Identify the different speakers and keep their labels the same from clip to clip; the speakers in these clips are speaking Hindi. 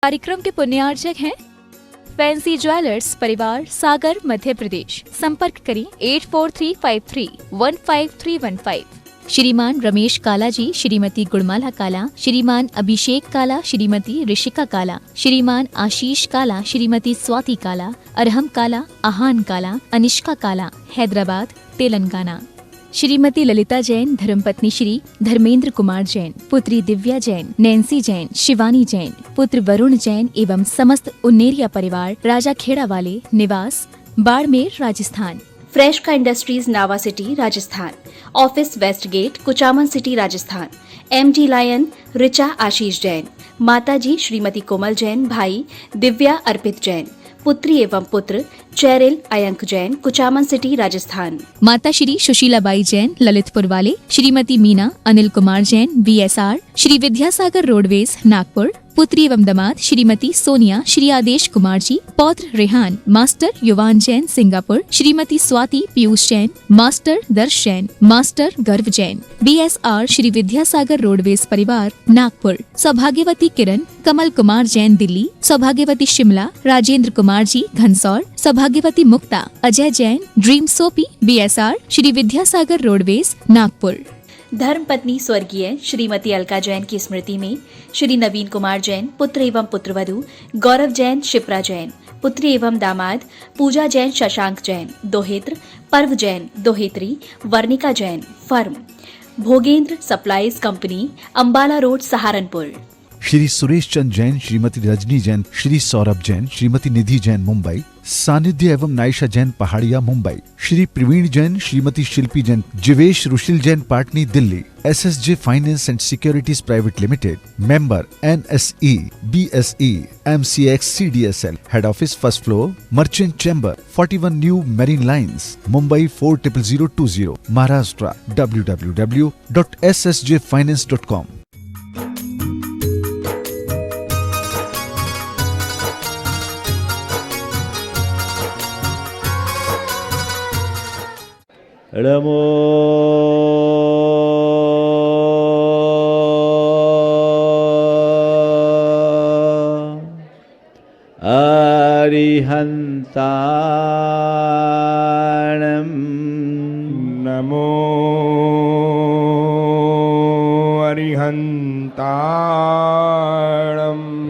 Speaker 1: कार्यक्रम के पुण्यार्चक हैं फैंसी ज्वेलर्स परिवार, सागर, मध्य प्रदेश। संपर्क करें 8435315315। श्रीमान रमेश काला जी, श्रीमती गुणमाला काला, श्रीमान अभिषेक काला, श्रीमती ऋषिका काला, श्रीमान आशीष काला, श्रीमती स्वाति काला, अरहम काला, आहान काला, अनिष्का काला, हैदराबाद, तेलंगाना। श्रीमती ललिता जैन, धर्मपत्नी श्री धर्मेंद्र कुमार जैन, पुत्री दिव्या जैन, नैन्सी जैन, शिवानी जैन, पुत्र वरुण जैन एवं समस्त उन्नेरिया परिवार, राजा खेड़ा वाले, निवास बाड़मेर, राजस्थान।
Speaker 2: फ्रेश का industries, Nawa city, Rajasthan. Office west gate, Kuchaman city, Rajasthan. MD lion, Richa Ashish Jain. माताजी श्रीमती कोमल जैन, भाई दिव्या अर्पित जैन, पुत्री एवं पुत्र चैरिल अयंक जैन, कुचामन सिटी, राजस्थान।
Speaker 1: माता श्री सुशीलाबाई जैन, ललितपुर वाले, श्रीमती मीना अनिल कुमार जैन, BSR, श्री विद्यासागर रोडवेज, नागपुर। पुत्री एवं दामाद श्रीमती सोनिया, श्री आदेश कुमार जी, पौत्र रेहान, मास्टर युवान जैन, सिंगापुर। श्रीमती स्वाति पीयूष जैन, मास्टर दर्श जैन, मास्टर गर्व जैन, BSR, श्री विद्यासागर रोडवेज परिवार, नागपुर। सौभाग्यवती किरण कमल कुमार जैन, दिल्ली। सौभाग्यवती शिमला राजेंद्र कुमार जी, घनसौर। सौभाग्यवती Mukta Ajay Jain, dream soapy, BSR, Shri Vidyasagar roadways, Nagpur.
Speaker 2: धर्मपत्नी स्वर्गीय श्रीमती अलका जैन की स्मृति में श्री नवीन कुमार जैन, पुत्र एवं पुत्रवधू गौरव जैन, शिप्रा जैन, पुत्री एवं दामाद पूजा जैन, शशांक जैन, दोहेत्र पर्व जैन, दोहेत्री Varnika Jain, firm Bhogendra supplies company, Ambala road, Saharanpur.
Speaker 3: Shri Suresh Chand Jain, Shrimati Rajni Jain, Shri Saurabh Jain, Shrimati Nidhi Jain, Mumbai. Sanidhya एवं Naysha Jain, Pahadia, Mumbai. Shri Praveen Jain, Shrimati Shilpi Jain, Jivesh Rushil Jain, Patni, Delhi. SSJ finance and securities private limited, member NSE, BSE, MCX, CDSL, head office first floor, merchant chamber, 41 new marine lines, Mumbai 400020, Maharashtra. www.ssjfinance.com।
Speaker 4: नमो अरिहन्ताणं,
Speaker 5: नमो अरिहन्ताणं,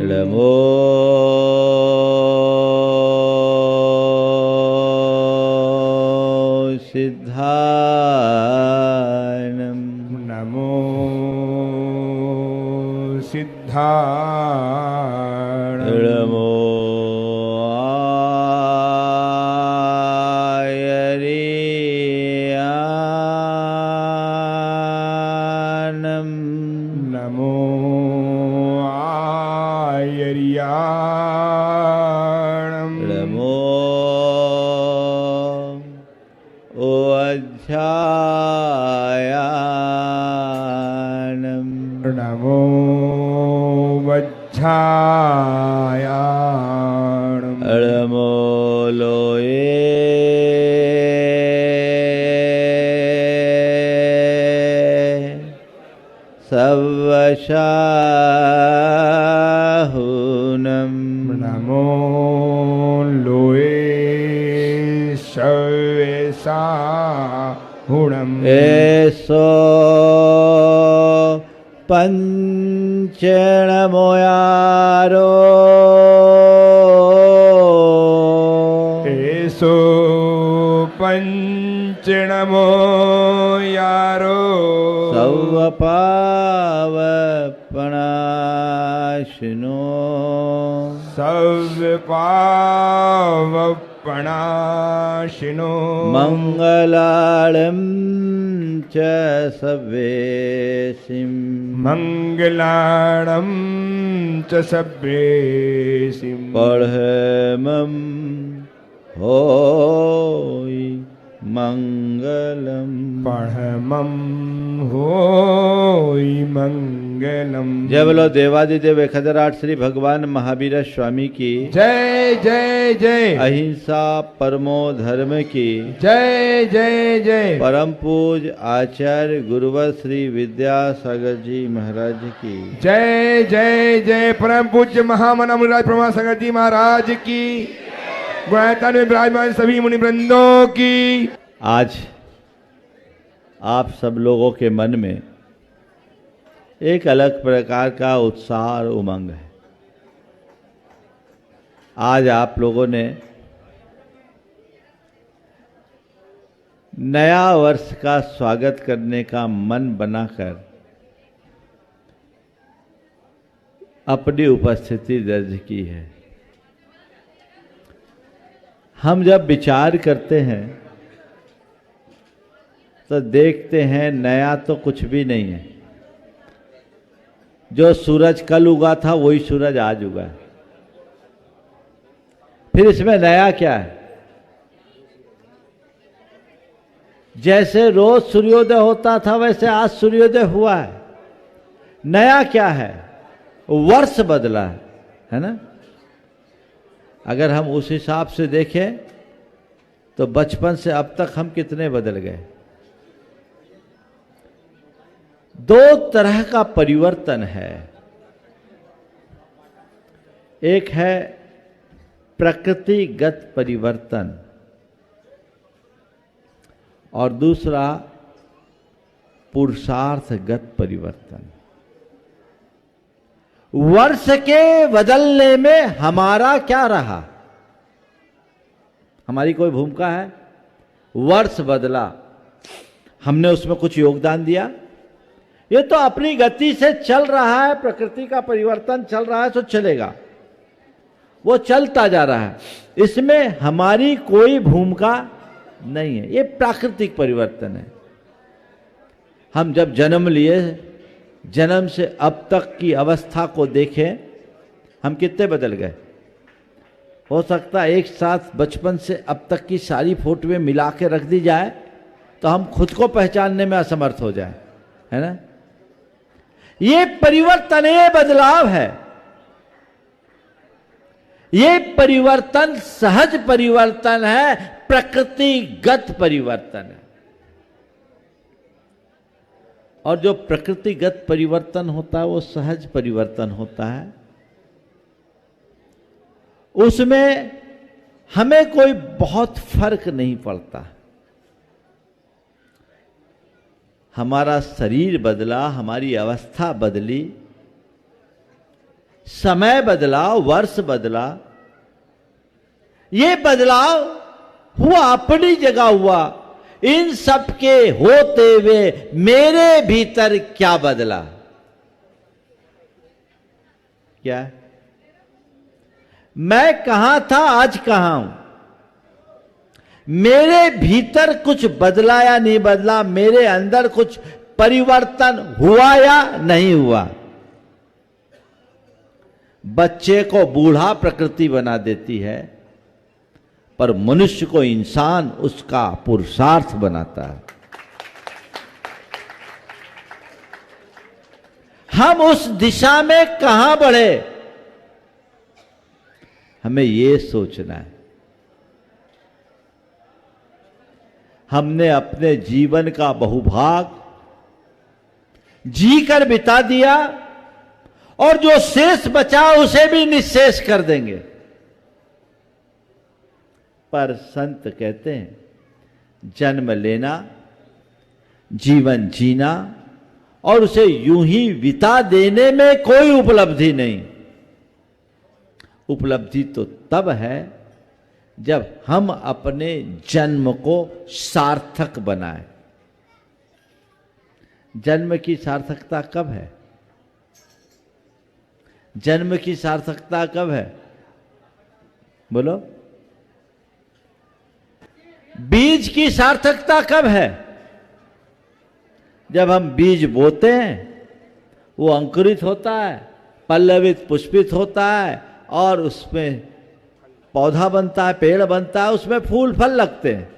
Speaker 4: नमो सिद्धाणं,
Speaker 5: नमो सिद्धाणं,
Speaker 4: नमो आयर्याणं,
Speaker 5: नमो आयर्याणं,
Speaker 4: नमो वज्झायाणं,
Speaker 5: नमो वज्झायाणं,
Speaker 4: नमो लोये सवशाहुनं,
Speaker 5: नमो लोये शवेसाहुणं,
Speaker 4: एसो पंचणमोयारो,
Speaker 5: एसो पंचणमो यारो,
Speaker 4: सौवपावपणाशिनो,
Speaker 5: सव्यपावपणाशिनो,
Speaker 4: मङ्गलाळं च सव्येसिं,
Speaker 5: मङ्गलाणं च सव्येसिं,
Speaker 4: पढमं होयि मङ्गलम्,
Speaker 5: पढमं होयि मङ्गलम्। मंगलम।
Speaker 4: जय बोलो देवादिदेव खदराट श्री भगवान महावीर स्वामी की
Speaker 5: जय जय जय।
Speaker 4: अहिंसा परमो धर्म की
Speaker 5: जय जय जय।
Speaker 4: परम पूज आचार्य गुरुवर श्री विद्यासागर जी महाराज की
Speaker 5: जय जय जय। परम पूज्य महामना मुनिराज प्रभा सागर जी महाराज की, गुणायतन में विराजमान सभी मुनि वृंदों की।
Speaker 4: आज आप सब लोगों के मन में एक अलग प्रकार का उत्साह और उमंग है। आज आप लोगों ने नया वर्ष का स्वागत करने का मन बनाकर अपनी उपस्थिति दर्ज की है। हम जब विचार करते हैं तो देखते हैं नया तो कुछ भी नहीं है। जो सूरज कल उगा था वही सूरज आज उगा है। फिर इसमें नया क्या है? जैसे रोज सूर्योदय होता था वैसे आज सूर्योदय हुआ है। नया क्या है? वर्ष बदला है ना। अगर हम उस हिसाब से देखें तो बचपन से अब तक हम कितने बदल गए। दो तरह का परिवर्तन है। एक है प्रकृतिगत परिवर्तन और दूसरा पुरुषार्थगत परिवर्तन। वर्ष के बदलने में हमारा क्या रहा? हमारी कोई भूमिका है? वर्ष बदला, हमने उसमें कुछ योगदान दिया? ये तो अपनी गति से चल रहा है। प्रकृति का परिवर्तन चल रहा है तो चलेगा, वो चलता जा रहा है, इसमें हमारी कोई भूमिका नहीं है। ये प्राकृतिक परिवर्तन है। हम जब जन्म लिए, जन्म से अब तक की अवस्था को देखें, हम कितने बदल गए। हो सकता है एक साथ बचपन से अब तक की सारी फोटोएं मिला के रख दी जाए तो हम खुद को पहचानने में असमर्थ हो जाए, है ना। ये परिवर्तन, ये बदलाव है। ये परिवर्तन सहज परिवर्तन है, प्रकृतिगत परिवर्तन है। और जो प्रकृतिगत परिवर्तन होता है वो सहज परिवर्तन होता है। उसमें हमें कोई बहुत फर्क नहीं पड़ता। हमारा शरीर बदला, हमारी अवस्था बदली, समय बदला, वर्ष बदला। ये बदलाव हुआ, अपनी जगह हुआ। इन सब के होते हुए मेरे भीतर क्या बदला? क्या? मैं कहां था, आज कहां हूं? मेरे भीतर कुछ बदला या नहीं बदला? मेरे अंदर कुछ परिवर्तन हुआ या नहीं हुआ? बच्चे को बूढ़ा प्रकृति बना देती है, पर मनुष्य को इंसान उसका पुरुषार्थ बनाता है। हम उस दिशा में कहां बढ़े, हमें ये सोचना है। हमने अपने जीवन का बहुभाग जीकर बिता दिया और जो शेष बचा उसे भी निःशेष कर देंगे। पर संत कहते हैं, जन्म लेना, जीवन जीना और उसे यूं ही बिता देने में कोई उपलब्धि नहीं। उपलब्धि तो तब है जब हम अपने जन्म को सार्थक बनाएं। जन्म की सार्थकता कब है? जन्म की सार्थकता कब है? बोलो। बीज की सार्थकता कब है? जब हम बीज बोते हैं, वो अंकुरित होता है, पल्लवित पुष्पित होता है और उसमें पौधा बनता है, पेड़ बनता है, उसमें फूल फल लगते हैं।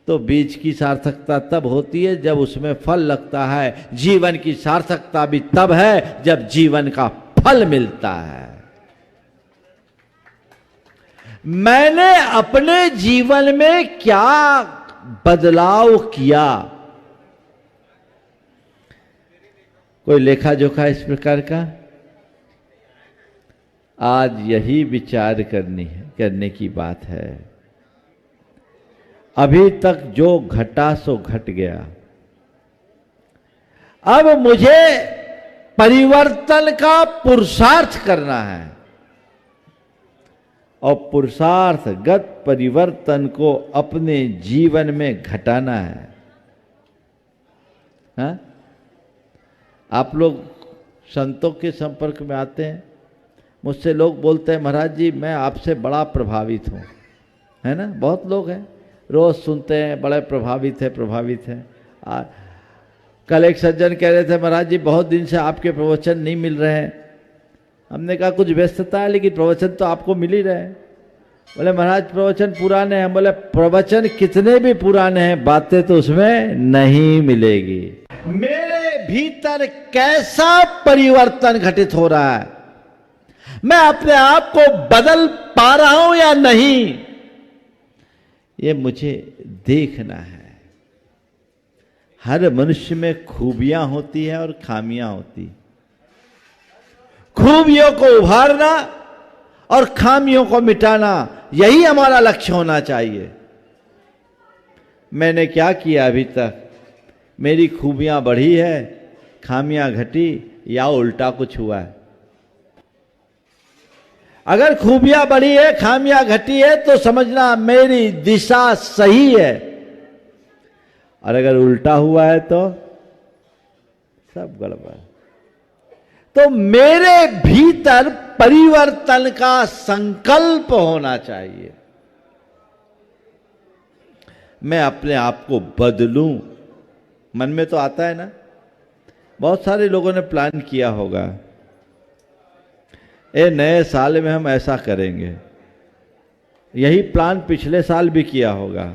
Speaker 4: तो बीज की सार्थकता तब होती है जब उसमें फल लगता है। जीवन की सार्थकता भी तब है जब जीवन का फल मिलता है। मैंने अपने जीवन में क्या बदलाव किया, कोई लेखा जोखा इस प्रकार का? आज यही विचार करने की बात है। अभी तक जो घटा सो घट गया, अब मुझे परिवर्तन का पुरुषार्थ करना है और पुरुषार्थगत परिवर्तन को अपने जीवन में घटाना है। हाँ? आप लोग संतों के संपर्क में आते हैं, मुझसे लोग बोलते हैं महाराज जी मैं आपसे बड़ा प्रभावित हूँ, है ना? बहुत लोग हैं, रोज सुनते हैं बड़े प्रभावित है। कल एक सज्जन कह रहे थे महाराज जी बहुत दिन से आपके प्रवचन नहीं मिल रहे हैं। हमने कहा कुछ व्यस्तता है लेकिन प्रवचन तो आपको मिल ही रहे हैं। बोले महाराज प्रवचन पुराने हैं। बोले प्रवचन कितने भी पुराने हैं, बातें तो उसमें नहीं मिलेगी। मेरे भीतर कैसा परिवर्तन घटित हो रहा है, मैं अपने आप को बदल पा रहा हूं या नहीं, ये मुझे देखना है। हर मनुष्य में खूबियां होती है और खामियां होती। खूबियों को उभारना और खामियों को मिटाना, यही हमारा लक्ष्य होना चाहिए। मैंने क्या किया अभी तक? मेरी खूबियां बढ़ी है, खामियां घटी, या उल्टा कुछ हुआ है? अगर खूबियां बढ़ी है, खामियां घटी है, तो समझना मेरी दिशा सही है, और अगर उल्टा हुआ है तो सब गड़बड़। तो मेरे भीतर परिवर्तन का संकल्प होना चाहिए। मैं अपने आप को बदलूं। मन में तो आता है ना, बहुत सारे लोगों ने प्लान किया होगा, नए साल में हम ऐसा करेंगे। यही प्लान पिछले साल भी किया होगा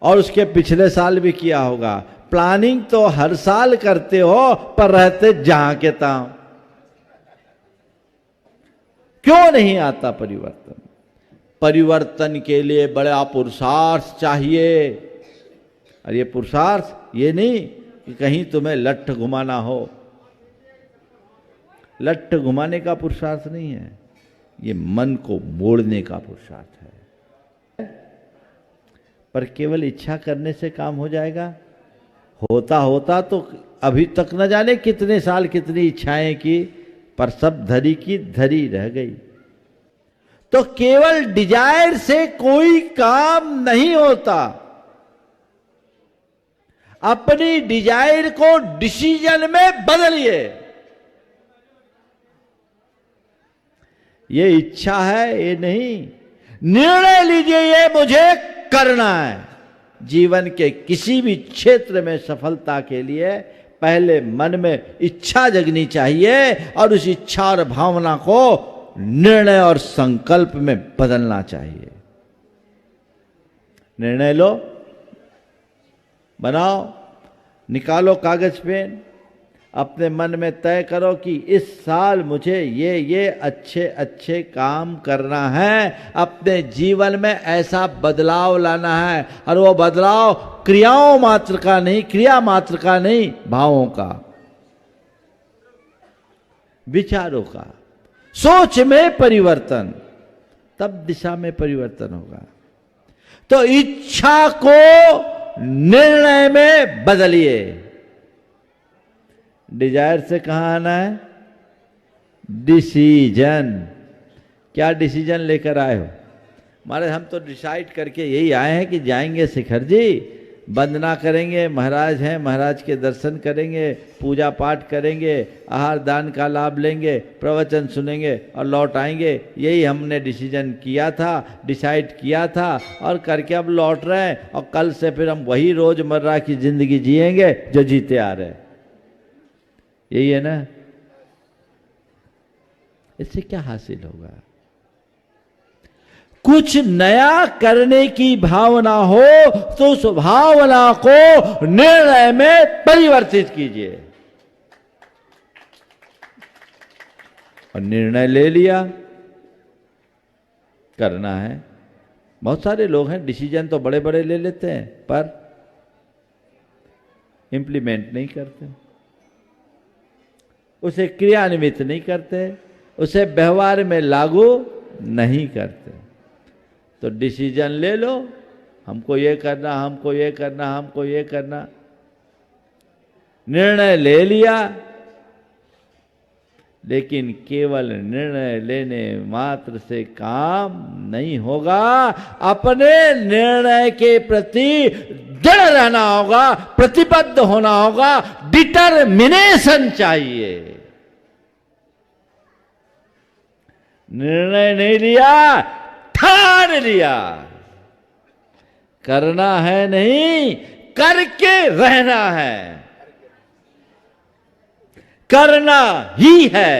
Speaker 4: और उसके पिछले साल भी किया होगा। प्लानिंग तो हर साल करते हो, पर रहते जहां के तहां। क्यों नहीं आता परिवर्तन? परिवर्तन के लिए बड़ा पुरुषार्थ चाहिए। और ये पुरुषार्थ ये नहीं कि कहीं तुम्हें लट्ठ घुमाना हो। लट्ठ घुमाने का पुरुषार्थ नहीं है, ये मन को मोड़ने का पुरुषार्थ है। पर केवल इच्छा करने से काम हो जाएगा? होता होता तो अभी तक न जाने कितने साल कितनी इच्छाएं की, पर सब धरी की धरी रह गई। तो केवल डिजायर से कोई काम नहीं होता। अपनी डिजायर को डिसीजन में बदलिए। ये इच्छा है ये नहीं, निर्णय लीजिए ये मुझे करना है। जीवन के किसी भी क्षेत्र में सफलता के लिए पहले मन में इच्छा जगनी चाहिए और उस इच्छा और भावना को निर्णय और संकल्प में बदलना चाहिए। निर्णय लो, बनाओ, निकालो कागज पेन, अपने मन में तय करो कि इस साल मुझे ये अच्छे अच्छे काम करना है, अपने जीवन में ऐसा बदलाव लाना है। और वो बदलाव क्रियाओं मात्र का नहीं, क्रिया मात्र का नहीं, भावों का, विचारों का, सोच में परिवर्तन, तब दिशा में परिवर्तन होगा। तो इच्छा को निर्णय में बदलिए। डिजायर से कहां आना है? डिसीजन। क्या डिसीजन लेकर आए हो? हमारे हम तो डिसाइड करके यही आए हैं कि जाएंगे शिखर जी, वंदना करेंगे, महाराज हैं, महाराज के दर्शन करेंगे, पूजा पाठ करेंगे, आहार दान का लाभ लेंगे, प्रवचन सुनेंगे और लौट आएंगे। यही हमने डिसीजन किया था, डिसाइड किया था और करके अब लौट रहे हैं। और कल से फिर हम वही रोजमर्रा की जिंदगी जिएंगे जो जीते आ रहे हैं। यही है ना? इससे क्या हासिल होगा? कुछ नया करने की भावना हो तो उस भावना को निर्णय में परिवर्तित कीजिए। और निर्णय ले लिया, करना है। बहुत सारे लोग हैं डिसीजन तो बड़े बड़े ले लेते हैं पर इंप्लीमेंट नहीं करते, उसे क्रियान्वित नहीं करते, उसे व्यवहार में लागू नहीं करते। तो डिसीजन ले लो, हमको ये करना, हमको ये करना, हमको ये करना, निर्णय ले लिया, लेकिन केवल निर्णय लेने मात्र से काम नहीं होगा। अपने निर्णय के प्रति दृढ़ रहना होगा, प्रतिबद्ध होना होगा, डिटरमिनेशन चाहिए। निर्णय नहीं लिया, ठान लिया, करना है नहीं, करके रहना है, करना ही है।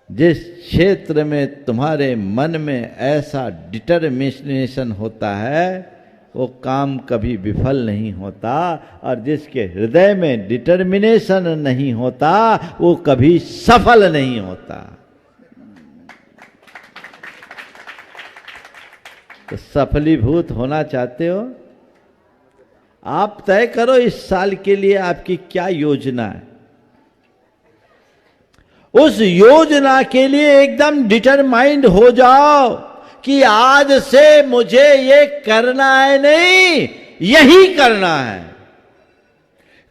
Speaker 4: जिस क्षेत्र में तुम्हारे मन में ऐसा डिटरमिनेशन होता है वो काम कभी विफल नहीं होता, और जिसके हृदय में डिटरमिनेशन नहीं होता वो कभी सफल नहीं होता। तो सफलीभूत होना चाहते हो, आप तय करो इस साल के लिए आपकी क्या योजना है। उस योजना के लिए एकदम डिटरमाइंड हो जाओ कि आज से मुझे ये करना है, नहीं यही करना है,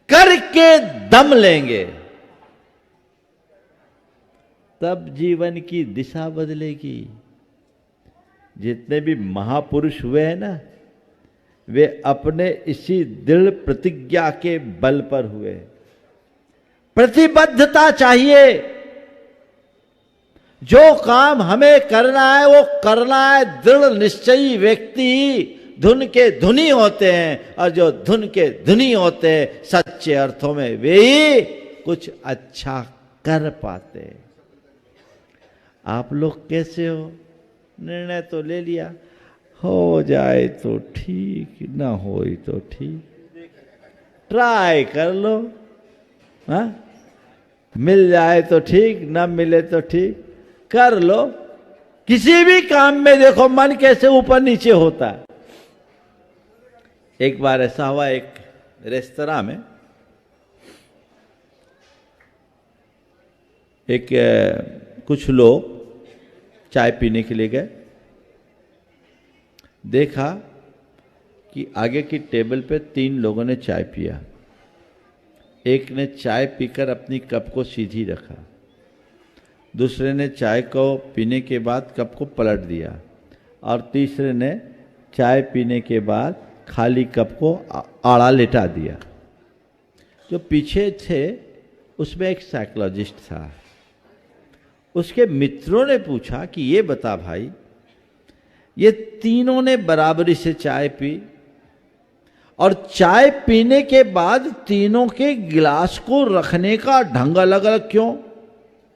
Speaker 4: करके दम लेंगे, तब जीवन की दिशा बदलेगी। जितने भी महापुरुष हुए हैं ना, वे अपने इसी दृढ़ प्रतिज्ञा के बल पर हुए। प्रतिबद्धता चाहिए, जो काम हमें करना है वो करना है। दृढ़ निश्चयी व्यक्ति धुन के धुनी होते हैं, और जो धुन के धुनी होते हैं सच्चे अर्थों में वे ही कुछ अच्छा कर पाते। आप लोग कैसे हो? निर्णय तो ले लिया, हो जाए तो ठीक, ना हो तो ठीक, ट्राई कर लो, हाँ? मिल जाए तो ठीक, ना मिले तो ठीक, कर लो। किसी भी काम में देखो मन कैसे ऊपर नीचे होता है। एक बार ऐसा हुआ, एक रेस्तरां में कुछ लोग चाय पीने के लिए गए। देखा कि आगे की टेबल पे 3 लोगों ने चाय पिया। एक ने चाय पीकर अपनी कप को सीधी रखा, दूसरे ने चाय को पीने के बाद कप को पलट दिया, और तीसरे ने चाय पीने के बाद खाली कप को आड़ा लेटा दिया। जो पीछे थे उसमें एक साइकोलॉजिस्ट था। उसके मित्रों ने पूछा कि ये बता भाई, ये तीनों ने बराबरी से चाय पी, और चाय पीने के बाद तीनों के गिलास को रखने का ढंग अलग अलग क्यों?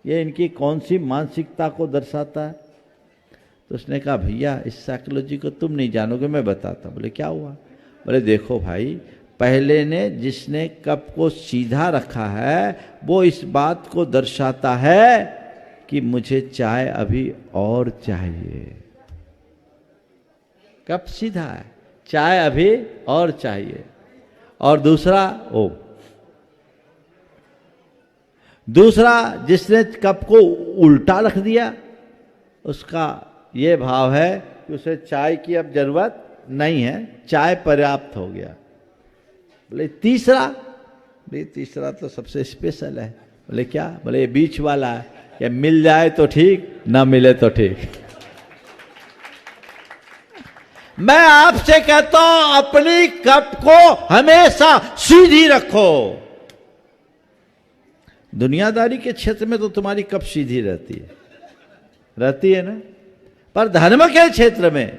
Speaker 4: ये इनकी कौन सी मानसिकता को दर्शाता है? तो उसने कहा भैया इस साइकोलॉजी को तुम नहीं जानोगे, मैं बताता। बोले क्या हुआ? बोले देखो भाई, पहले ने जिसने कप को सीधा रखा है वो इस बात को दर्शाता है कि मुझे चाय अभी और चाहिए। कप सीधा है, चाय अभी और चाहिए। और दूसरा जिसने कप को उल्टा रख दिया, उसका ये भाव है कि उसे चाय की अब जरूरत नहीं है, चाय पर्याप्त हो गया। बोले तीसरा तो सबसे स्पेशल है। बोले क्या? बोले ये बीच वाला है, कि मिल जाए तो ठीक, ना मिले तो ठीक। मैं आपसे कहता हूं अपनी कप को हमेशा सीधी रखो। दुनियादारी के क्षेत्र में तो तुम्हारी कप सीधी रहती है ना, पर धर्म के क्षेत्र में,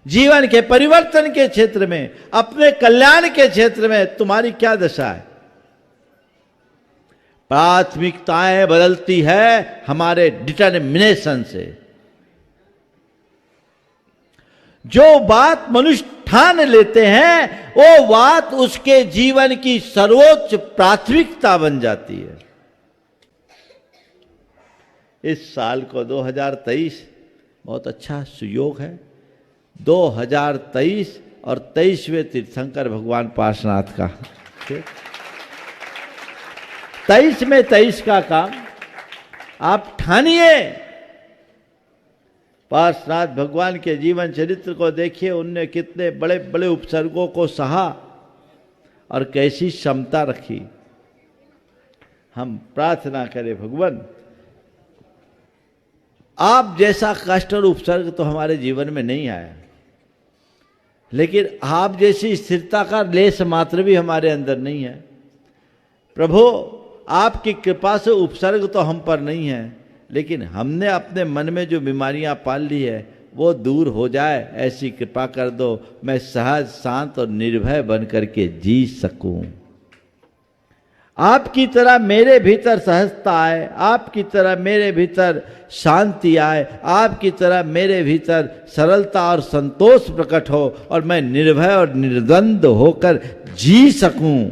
Speaker 4: जीवन के परिवर्तन के क्षेत्र में, अपने कल्याण के क्षेत्र में तुम्हारी क्या दशा है? प्राथमिकताएं बदलती है हमारे डिटर्मिनेशन से। जो बात मनुष्य ठान लेते हैं वो बात उसके जीवन की सर्वोच्च प्राथमिकता बन जाती है। इस साल को 2023 बहुत अच्छा सुयोग है। 2023 और 23वें तीर्थंकर भगवान पार्श्वनाथ का 23 में 23 का काम आप ठानिए। पार्श्वनाथ भगवान के जीवन चरित्र को देखिए, उनने कितने बड़े बड़े उपसर्गों को सहा और कैसी क्षमता रखी। हम प्रार्थना करें भगवान, आप जैसा कष्ट और उपसर्ग तो हमारे जीवन में नहीं आया, लेकिन आप जैसी स्थिरता का लेस मात्र भी हमारे अंदर नहीं है। प्रभु, आपकी कृपा से उपसर्ग तो हम पर नहीं है, लेकिन हमने अपने मन में जो बीमारियां पाल ली है वो दूर हो जाए, ऐसी कृपा कर दो। मैं सहज, शांत और निर्भय बन करके जी सकूं। आपकी तरह मेरे भीतर सहजता आए, आपकी तरह मेरे भीतर शांति आए, आपकी तरह मेरे भीतर सरलता और संतोष प्रकट हो और मैं निर्भय और निर्द्वंद होकर जी सकूं।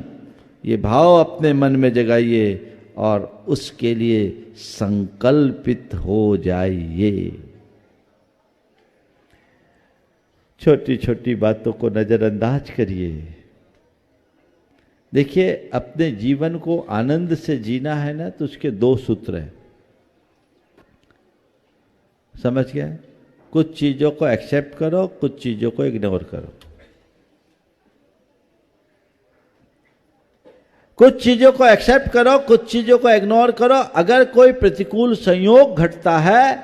Speaker 4: ये भाव अपने मन में जगाइए और उसके लिए संकल्पित हो जाइए। छोटी छोटी बातों को नजरअंदाज करिए। देखिए, अपने जीवन को आनंद से जीना है ना, तो उसके 2 सूत्र हैं। समझ गए? कुछ चीजों को एक्सेप्ट करो, कुछ चीजों को इग्नोर करो। कुछ चीजों को एक्सेप्ट करो, कुछ चीजों को इग्नोर करो। अगर कोई प्रतिकूल संयोग घटता है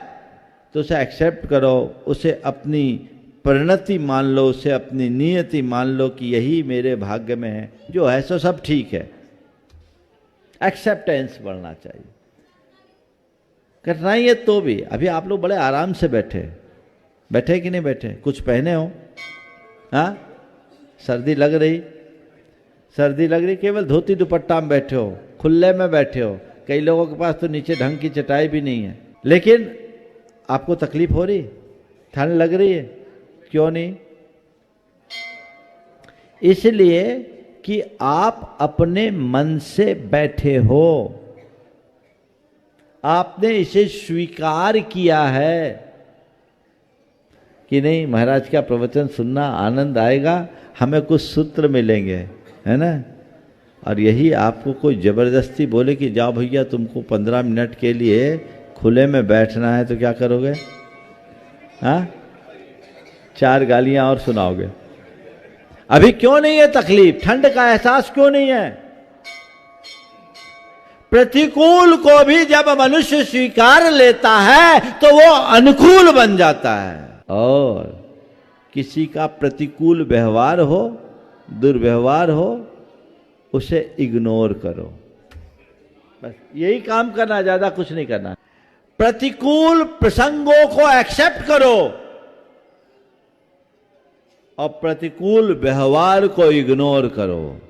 Speaker 4: तो उसे एक्सेप्ट करो, उसे अपनी परिणति मान लो, उसे अपनी नियति मान लो कि यही मेरे भाग्य में है, जो है सो सब ठीक है। एक्सेप्टेंस बढ़ना चाहिए। कठिनाई है तो भी, अभी आप लोग बड़े आराम से बैठे कि नहीं बैठे? कुछ पहने हो? हाँ, सर्दी लग रही, केवल धोती दुपट्टा में बैठे हो, खुले में बैठे हो। कई लोगों के पास तो नीचे ढंग की चटाई भी नहीं है, लेकिन आपको तकलीफ हो रही, ठंड लग रही है। क्यों नहीं? इसलिए कि आप अपने मन से बैठे हो, आपने इसे स्वीकार किया है कि नहीं महाराज का प्रवचन सुनना आनंद आएगा, हमें कुछ सूत्र मिलेंगे, है ना। और यही आपको कोई जबरदस्ती बोले कि जाओ भैया तुमको 15 मिनट के लिए खुले में बैठना है, तो क्या करोगे? हाँ, 4 गालियां और सुनाओगे। अभी क्यों नहीं है तकलीफ? ठंड का एहसास क्यों नहीं है? प्रतिकूल को भी जब मनुष्य स्वीकार लेता है तो वो अनुकूल बन जाता है। और किसी का प्रतिकूल व्यवहार हो, दुर्व्यवहार हो, उसे इग्नोर करो। बस यही काम करना, ज्यादा कुछ नहीं करना। प्रतिकूल प्रसंगों को एक्सेप्ट करो और प्रतिकूल व्यवहार को इग्नोर करो।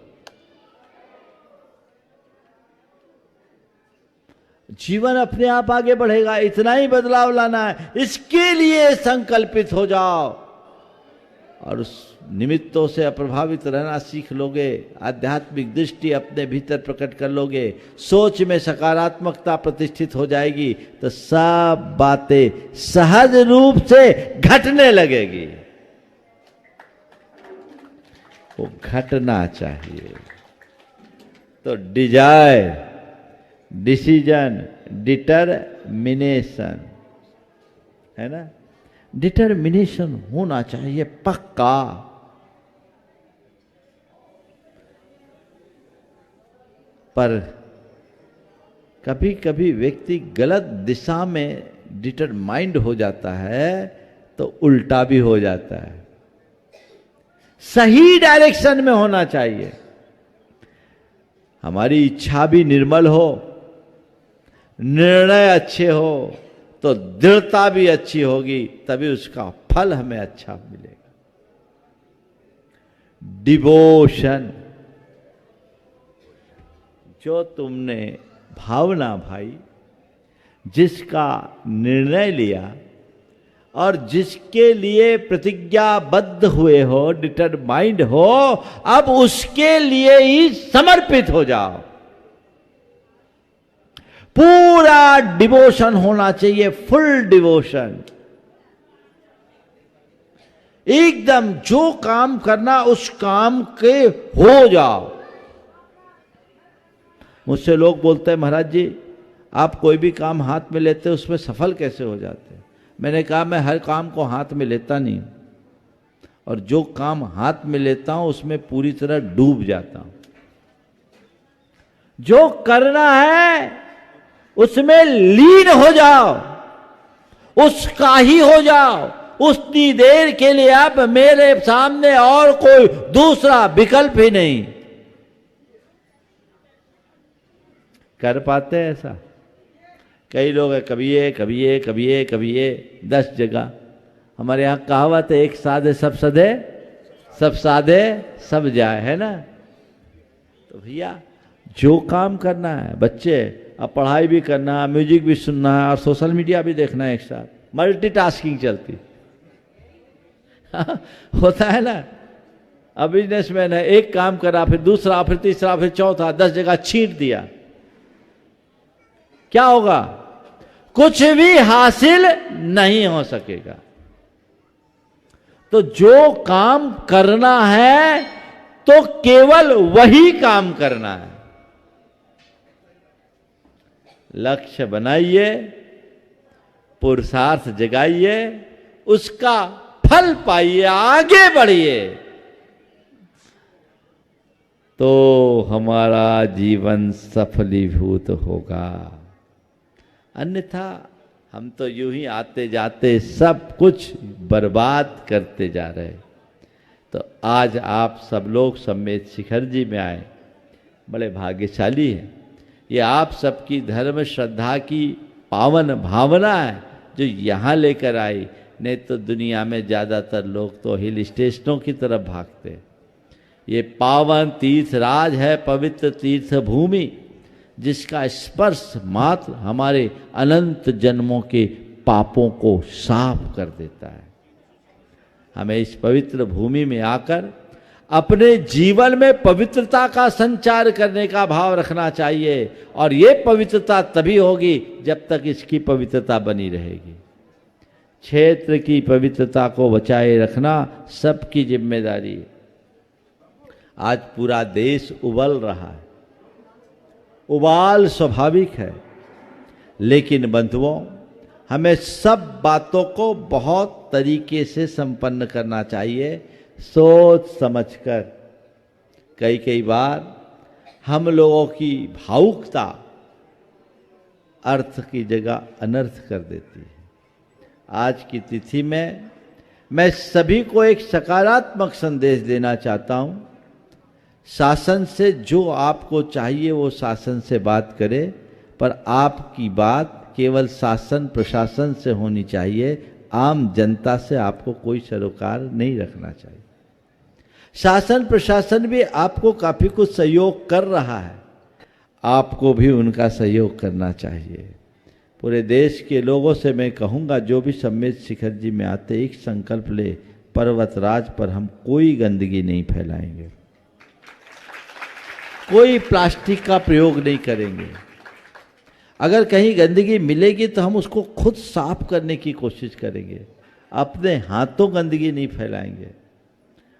Speaker 4: जीवन अपने आप आगे बढ़ेगा। इतना ही बदलाव लाना है, इसके लिए संकल्पित हो जाओ और उस निमित्तों से अप्रभावित रहना सीख लोगे। आध्यात्मिक दृष्टि अपने भीतर प्रकट कर लोगे, सोच में सकारात्मकता प्रतिष्ठित हो जाएगी, तो सब बातें सहज रूप से घटने लगेगी। वो घटना चाहिए। तो डिजायर, डिसीजन, डिटरमिनेशन, है ना, डिटरमिनेशन होना चाहिए पक्का। पर कभी कभी व्यक्ति गलत दिशा में डिटरमाइंड हो जाता है तो उल्टा भी हो जाता है। सही डायरेक्शन में होना चाहिए। हमारी इच्छा भी निर्मल हो, निर्णय अच्छे हो, तो दृढ़ता भी अच्छी होगी, तभी उसका फल हमें अच्छा मिलेगा। डिवोशन, जो तुमने भावना भाई, जिसका निर्णय लिया और जिसके लिए प्रतिज्ञाबद्ध हुए हो, डिटरमाइंड हो, अब उसके लिए ही समर्पित हो जाओ। पूरा डिवोशन होना चाहिए, फुल डिवोशन। एकदम जो काम करना उस काम के हो जाओ। मुझसे लोग बोलते हैं, महाराज जी आप कोई भी काम हाथ में लेते उसमें सफल कैसे हो जाते? मैंने कहा मैं हर काम को हाथ में लेता नहीं, और जो काम हाथ में लेता हूं उसमें पूरी तरह डूब जाता हूं। जो करना है उसमें लीन हो जाओ, उसका ही हो जाओ। उतनी देर के लिए अब मेरे सामने और कोई दूसरा विकल्प ही नहीं। कर पाते हैं ऐसा? कई लोग है कभी ये कभी ये कभी ये कभी ये 10 जगह। हमारे यहाँ कहावत है, एक साधे सब सधे, सब साधे सब जाए, है ना? तो भैया जो काम करना है, बच्चे अब पढ़ाई भी करना है, म्यूजिक भी सुनना है और सोशल मीडिया भी देखना है एक साथ, मल्टीटास्किंग चलती होता है ना। अब बिजनेसमैन है, एक काम करा फिर दूसरा फिर तीसरा फिर चौथा, 10 जगह छींट दिया, क्या होगा? कुछ भी हासिल नहीं हो सकेगा। तो जो काम करना है तो केवल वही काम करना है। लक्ष्य बनाइए, पुरुषार्थ जगाइए, उसका फल पाइए, आगे बढ़िए, तो हमारा जीवन सफलीभूत होगा। अन्यथा हम तो यूं ही आते जाते सब कुछ बर्बाद करते जा रहे। तो आज आप सब लोग सम्मेत शिखर जी में आए, बड़े भाग्यशाली हैं। ये आप सबकी धर्म श्रद्धा की पावन भावना है जो यहाँ लेकर आई। नहीं तो दुनिया में ज़्यादातर लोग तो हिल स्टेशनों की तरफ भागते। ये पावन तीर्थराज है, पवित्र तीर्थ भूमि, जिसका स्पर्श मात्र हमारे अनंत जन्मों के पापों को साफ कर देता है। हमें इस पवित्र भूमि में आकर अपने जीवन में पवित्रता का संचार करने का भाव रखना चाहिए, और ये पवित्रता तभी होगी जब तक इसकी पवित्रता बनी रहेगी। क्षेत्र की पवित्रता को बचाए रखना सबकी जिम्मेदारी है। आज पूरा देश उबल रहा है, उबाल स्वाभाविक है, लेकिन बंधुओं हमें सब बातों को बहुत तरीके से संपन्न करना चाहिए, सोच समझकर। कई बार हम लोगों की भावुकता अर्थ की जगह अनर्थ कर देती है। आज की तिथि में मैं सभी को एक सकारात्मक संदेश देना चाहता हूं। शासन से जो आपको चाहिए वो शासन से बात करे, पर आपकी बात केवल शासन प्रशासन से होनी चाहिए। आम जनता से आपको कोई सरोकार नहीं रखना चाहिए। शासन प्रशासन भी आपको काफी कुछ सहयोग कर रहा है, आपको भी उनका सहयोग करना चाहिए। पूरे देश के लोगों से मैं कहूँगा, जो भी सम्मेत शिखर जी में आते एक संकल्प ले, पर्वतराज पर हम कोई गंदगी नहीं फैलाएंगे, कोई प्लास्टिक का प्रयोग नहीं करेंगे। अगर कहीं गंदगी मिलेगी तो हम उसको खुद साफ करने की कोशिश करेंगे, अपने हाथों गंदगी नहीं फैलाएंगे।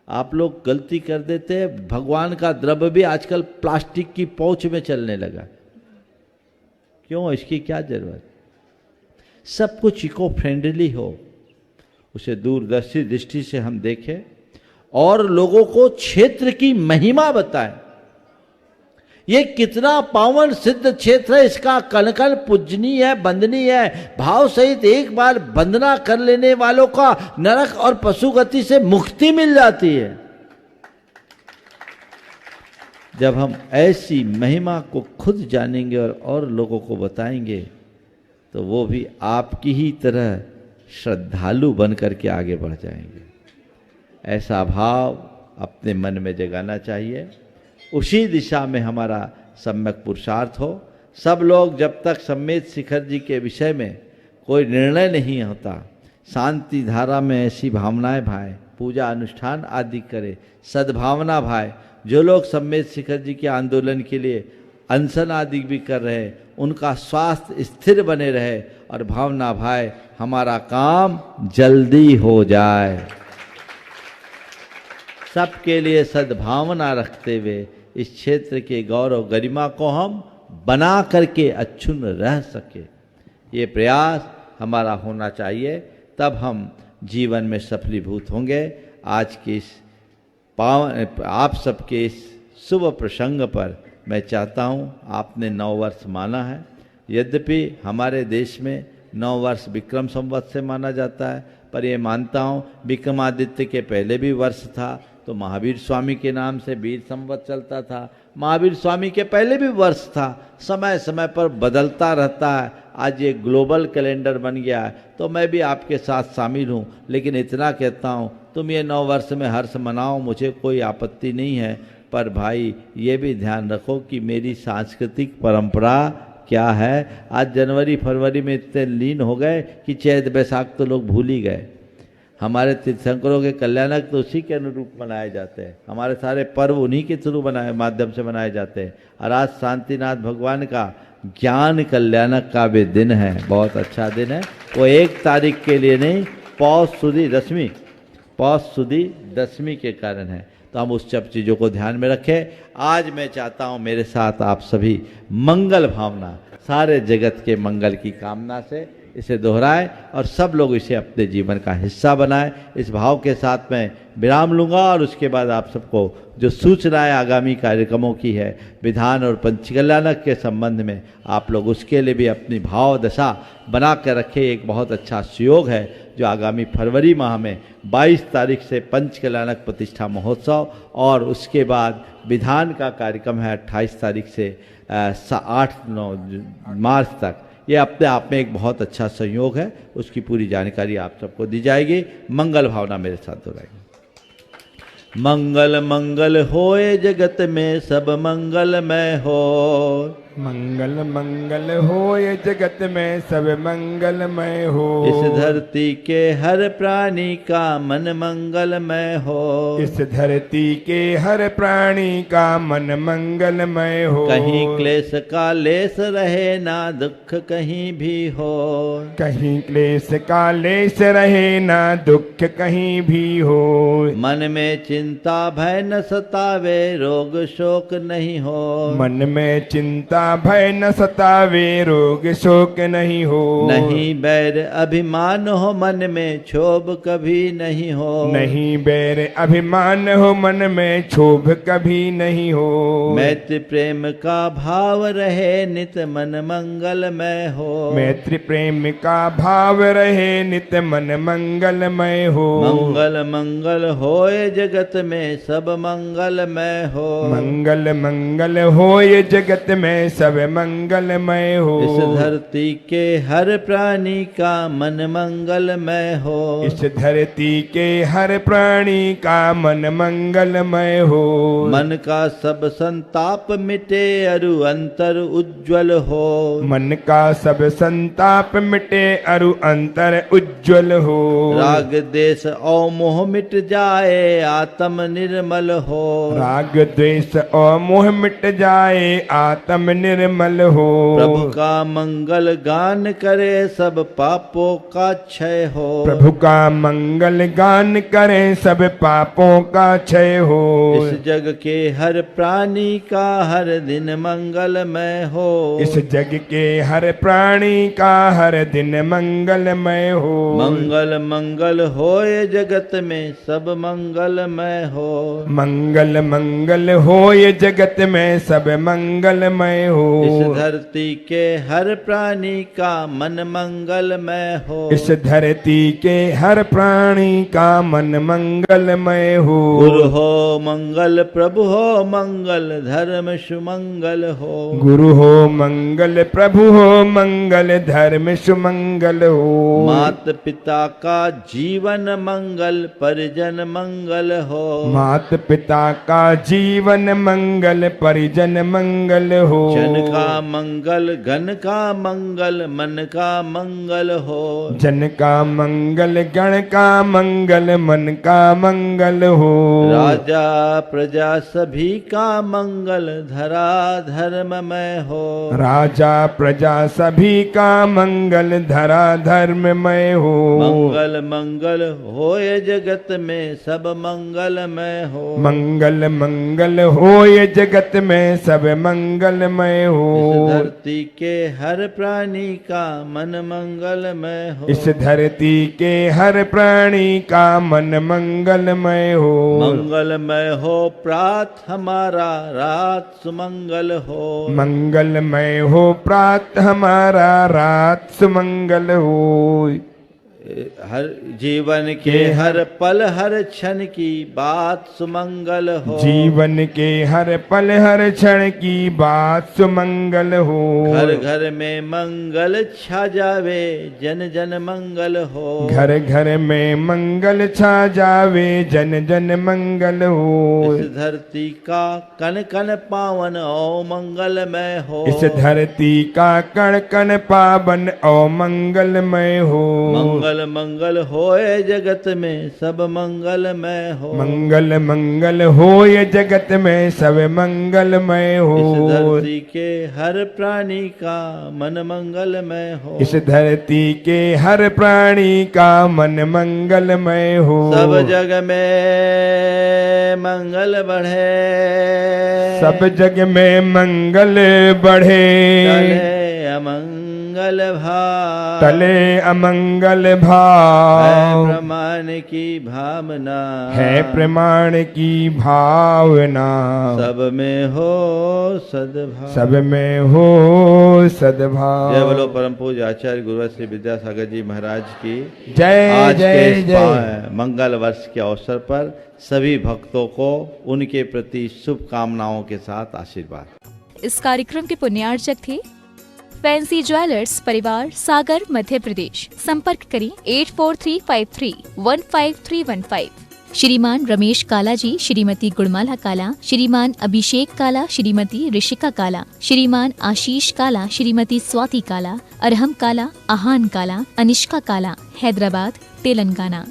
Speaker 4: आप लोग गलती कर देते हैं, भगवान का द्रव्य भी आजकल प्लास्टिक की पौच में चलने लगा। क्यों? इसकी क्या जरूरत? सब कुछ इको फ्रेंडली हो, उसे दूरदर्शी दृष्टि से हम देखें और लोगों को क्षेत्र की महिमा बताएं। ये कितना पावन सिद्ध क्षेत्र है, इसका कण कण पूजनीय है, वंदनीय है। भाव सहित एक बार वंदना कर लेने वालों का नरक और पशु गति से मुक्ति मिल जाती है। जब हम ऐसी महिमा को खुद जानेंगे और लोगों को बताएंगे, तो वो भी आपकी ही तरह श्रद्धालु बन करके आगे बढ़ जाएंगे। ऐसा भाव अपने मन में जगाना चाहिए। उसी दिशा में हमारा सम्यक पुरुषार्थ हो। सब लोग जब तक सम्मेत शिखर जी के विषय में कोई निर्णय नहीं होता, शांति धारा में ऐसी भावनाएं भाई, पूजा अनुष्ठान आदि करे, सद्भावना भाई। जो लोग सम्मेत शिखर जी के आंदोलन के लिए अनशन आदि भी कर रहे हैं, उनका स्वास्थ्य स्थिर बने रहे और भावना भाई हमारा काम जल्दी हो जाए। सबके लिए सद्भावना रखते हुए इस क्षेत्र के गौरव गरिमा को हम बना करके अक्षुण रह सके, ये प्रयास हमारा होना चाहिए, तब हम जीवन में सफलीभूत होंगे। आज के इस पावन आप सबके इस शुभ प्रसंग पर मैं चाहता हूँ, आपने 9 वर्ष माना है। यद्यपि हमारे देश में 9 वर्ष विक्रम संवत से माना जाता है, पर ये मानता हूँ विक्रमादित्य के पहले भी वर्ष था, तो महावीर स्वामी के नाम से वीर संवत चलता था। महावीर स्वामी के पहले भी वर्ष था, समय समय पर बदलता रहता है। आज ये ग्लोबल कैलेंडर बन गया है, तो मैं भी आपके साथ शामिल हूँ, लेकिन इतना कहता हूँ तुम ये 9 वर्ष में हर्ष मनाओ, मुझे कोई आपत्ति नहीं है, पर भाई ये भी ध्यान रखो कि मेरी सांस्कृतिक परंपरा क्या है। आज जनवरी फरवरी में इतने लीन हो गए कि चैत बैसाख तो लोग भूल ही गए। हमारे तीर्थंकरों के कल्याणक तो उसी के अनुरूप मनाए जाते हैं, हमारे सारे पर्व उन्हीं के थ्रू माध्यम से मनाए जाते हैं। और आज शांतिनाथ भगवान का ज्ञान कल्याणक का भी दिन है, बहुत अच्छा दिन है। वो 1 तारीख के लिए नहीं, पौष सुदी दशमी के कारण है, तो हम उस सब चीज़ों को ध्यान में रखें। आज मैं चाहता हूँ मेरे साथ आप सभी मंगल भावना, सारे जगत के मंगल की कामना से इसे दोहराएं और सब लोग इसे अपने जीवन का हिस्सा बनाएं। इस भाव के साथ मैं विराम लूँगा और उसके बाद आप सबको जो सूचनाएं आगामी कार्यक्रमों की है विधान और पंचकल्याणक के संबंध में, आप लोग उसके लिए भी अपनी भाव दशा बना कर रखें। एक बहुत अच्छा सुयोग है जो आगामी फरवरी माह में 22 तारीख से पंचकल्याणक प्रतिष्ठा महोत्सव और उसके बाद विधान का कार्यक्रम है 28 तारीख से 8-9 मार्च तक। ये अपने आप में एक बहुत अच्छा संयोग है, उसकी पूरी जानकारी आप सबको दी जाएगी। मंगल भावना मेरे साथ दोहराएगी। मंगल मंगल होए जगत में सब मंगलमय हो,
Speaker 5: मंगल मंगल होए जगत में सब मंगलमय हो।
Speaker 4: इस धरती के हर प्राणी का मन मंगलमय हो,
Speaker 5: इस धरती के हर प्राणी का मन मंगलमय हो।
Speaker 4: कहीं क्लेश का लेस रहे ना दुख कहीं भी हो,
Speaker 5: कहीं क्लेश का लेस रहे ना दुख कहीं भी हो।
Speaker 4: मन में चिंता भय न सतावे रोग शोक नहीं हो,
Speaker 5: मन में चिंता भय न सतावे रोग शोक नहीं हो।
Speaker 4: नहीं बैर अभिमान हो मन में क्षोभ कभी नहीं हो,
Speaker 5: नहीं बैर अभिमान हो मन में क्षोभ कभी नहीं हो।
Speaker 4: मैत्री प्रेम का भाव रहे नित मन मंगलमय हो,
Speaker 5: मैत्री प्रेम का भाव रहे नित मन मंगलमय हो।
Speaker 4: मंगल मंगल होए जगत में सब मंगलमय हो,
Speaker 5: मंगल मंगल होए जगत में सब मंगलमय हो।
Speaker 4: इस धरती के हर प्राणी का मन मंगलमय हो,
Speaker 5: इस धरती के हर प्राणी का मन मंगलमय हो।
Speaker 4: मन का सब संताप मिटे अरु अंतर उज्ज्वल हो,
Speaker 5: मन का सब संताप मिटे अरु अंतर उज्ज्वल हो।
Speaker 4: राग देश और मोह मिट जाए आत्म निर्मल हो,
Speaker 5: राग द्वेष और मोह मिट जाए आत्म निर्मल हो।
Speaker 4: प्रभु का मंगल गान करे सब पापों का क्षय हो,
Speaker 5: प्रभु का मंगल गान करे सब पापों का क्षय हो।
Speaker 4: इस जग के हर प्राणी का हर दिन मंगलमय हो,
Speaker 5: इस जग के हर प्राणी का हर दिन मंगलमय हो।
Speaker 4: मंगल मंगल होए जगत में सब मंगलमय हो,
Speaker 5: मंगल मंगल होए जगत में सब मंगलमय हो।
Speaker 4: इस धरती के हर प्राणी का मन मंगलमय हो,
Speaker 5: इस धरती के हर प्राणी का मन मंगलमय हो।
Speaker 4: गुरु हो मंगल प्रभु हो मंगल धर्म सुमंगल हो,
Speaker 5: गुरु हो मंगल प्रभु हो मंगल धर्म सुमंगल हो।
Speaker 4: मात पिता का जीवन मंगल परिजन मंगल हो,
Speaker 5: मात पिता का जीवन मंगल परिजन मंगल हो।
Speaker 4: जन का मंगल गण का मंगल मन का मंगल हो।
Speaker 5: जन का मंगल गण का मंगल मन का मंगल हो।
Speaker 4: राजा प्रजा सभी का मंगल धरा धर्ममय हो।
Speaker 5: राजा प्रजा सभी का मंगल धरा धर्ममय हो।
Speaker 4: मंगल मंगल होए जगत में सब मंगलमय हो।
Speaker 5: मंगल मंगल होए जगत में सब मंगलमय हो।
Speaker 4: इस धरती के हर प्राणी का मन मंगलमय हो।
Speaker 5: इस धरती के हर प्राणी का मन मंगलमय हो।
Speaker 4: मंगलमय हो प्रात हमारा रात सुमंगल हो।
Speaker 5: मंगलमय हो प्रात हमारा रात सुमंगल हो।
Speaker 4: हर जीवन के हर पल हर क्षण की बात सुमंगल हो।
Speaker 5: जीवन के हर पल हर क्षण की बात सुमंगल हो।
Speaker 4: घर घर में मंगल छा जावे जन जन मंगल हो।
Speaker 5: घर घर में मंगल छा जावे जन जन मंगल हो।
Speaker 4: इस धरती का कण कण पावन ओ मंगलमय हो।
Speaker 5: इस धरती का कण कण पावन ओ मंगलमय हो।
Speaker 4: मंगल मंगल होए जगत में सब मंगलमय हो।
Speaker 5: मंगल मंगल होए जगत में सब मंगलमय हो।
Speaker 4: इस धरती के हर प्राणी का मन मंगलमय हो।
Speaker 5: इस धरती के हर प्राणी का मन मंगलमय हो।
Speaker 4: सब जग में मंगल बढ़े।
Speaker 5: सब जग में मंगल बढ़े।
Speaker 4: टले अमंगल भाव।
Speaker 5: टले अमंगल
Speaker 4: है
Speaker 5: भाव।
Speaker 4: प्रमाण की भावना।
Speaker 5: है प्रमाण की भावना।
Speaker 4: सब में हो सद्भाव।
Speaker 5: सब में हो सद्भाव।
Speaker 4: जय बोलो परम पूज्य आचार्य गुरुवर श्री विद्यासागर जी महाराज की
Speaker 5: जय
Speaker 4: आज के
Speaker 5: जय
Speaker 4: इस
Speaker 5: जय।
Speaker 4: मंगल वर्ष के अवसर पर सभी भक्तों को उनके प्रति शुभकामनाओं के साथ आशीर्वाद।
Speaker 1: इस कार्यक्रम के पुण्यार्चक थे फैंसी ज्वेलर्स परिवार, सागर, मध्य प्रदेश। संपर्क करें 8435315315। श्रीमान रमेश काला जी, श्रीमती गुड़माला काला, श्रीमान अभिषेक काला, श्रीमती ऋषिका काला, श्रीमान आशीष काला, श्रीमती स्वाति काला, अरहम काला, आहान काला, अनिष्का काला, हैदराबाद, तेलंगाना।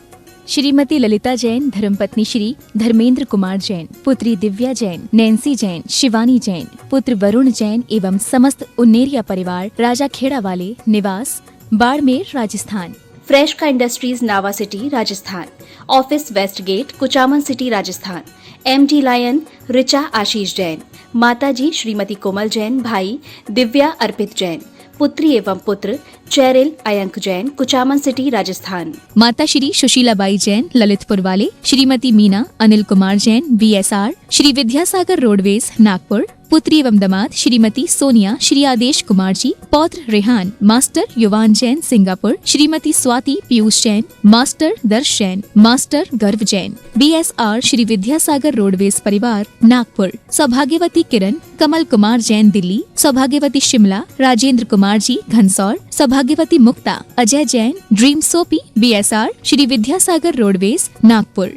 Speaker 1: श्रीमती ललिता जैन, धर्मपत्नी श्री धर्मेंद्र कुमार जैन, पुत्री दिव्या जैन, नैन्सी जैन, शिवानी जैन, पुत्र वरुण जैन एवं समस्त उन्नेरिया परिवार, राजा खेड़ा वाले, निवास बाड़मेर, राजस्थान।
Speaker 2: फ्रेश का industries Nawa city Rajasthan. Office west gate, Kuchaman city Rajasthan. MD lion Richa Ashish Jain. माताजी श्रीमती कोमल जैन, भाई दिव्या अर्पित जैन, पुत्री एवं पुत्र चैरिल अयंक जैन, कुचामन सिटी राजस्थान।
Speaker 1: माता श्री सुशीलाबाई जैन, ललितपुर वाले, श्रीमती मीना अनिल कुमार जैन, VSR, श्री विद्यासागर रोडवेज, नागपुर। पुत्री एवं दामाद श्रीमती सोनिया, श्री आदेश कुमार जी, पौत्र रेहान, मास्टर युवान जैन, सिंगापुर। श्रीमती स्वाति पीयूष जैन, मास्टर दर्श जैन, मास्टर गर्व जैन, BSR, श्री विद्यासागर रोडवेज परिवार, नागपुर। सौभाग्यवती किरण कमल कुमार जैन, दिल्ली। सौभाग्यवती शिमला राजेंद्र कुमार जी, घनसौर। सौभाग्यवती Mukta Ajay Jain, dream soapy, BSR, Shri Vidyasagar roadways, Nagpur.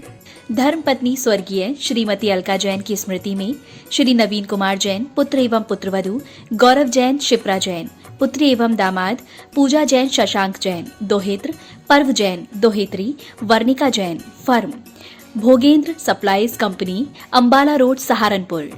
Speaker 2: धर्मपत्नी स्वर्गीय श्रीमती अलका जैन की स्मृति में श्री नवीन कुमार जैन, पुत्र एवं पुत्रवधू गौरव जैन, शिप्रा जैन, पुत्री एवं दामाद पूजा जैन, शशांक जैन, दोहेत्र पर्व जैन, दोहेत्री Varnika Jain, firm Bhogendra supplies company, Ambala road, Saharanpur.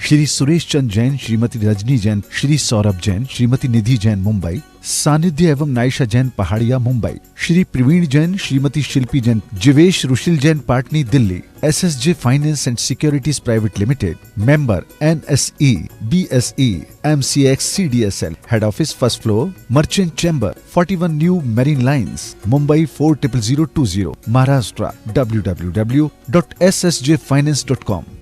Speaker 3: Shri Suresh Chand Jain, Shrimati Rajni Jain, Shri Saurabh Jain, Shrimati Nidhi Jain, Mumbai. Sanidhya एवं Naysha Jain, Pahadia, Mumbai. Shri Praveen Jain, Shrimati Shilpi Jain, Jivesh Rushil Jain, Patni, Delhi. SSJ finance and securities private limited, member NSE, BSE, MCX, CDSL, head office first floor, merchant chamber, 41 new marine lines, Mumbai 400020, Maharashtra. www.ssjfinance.com।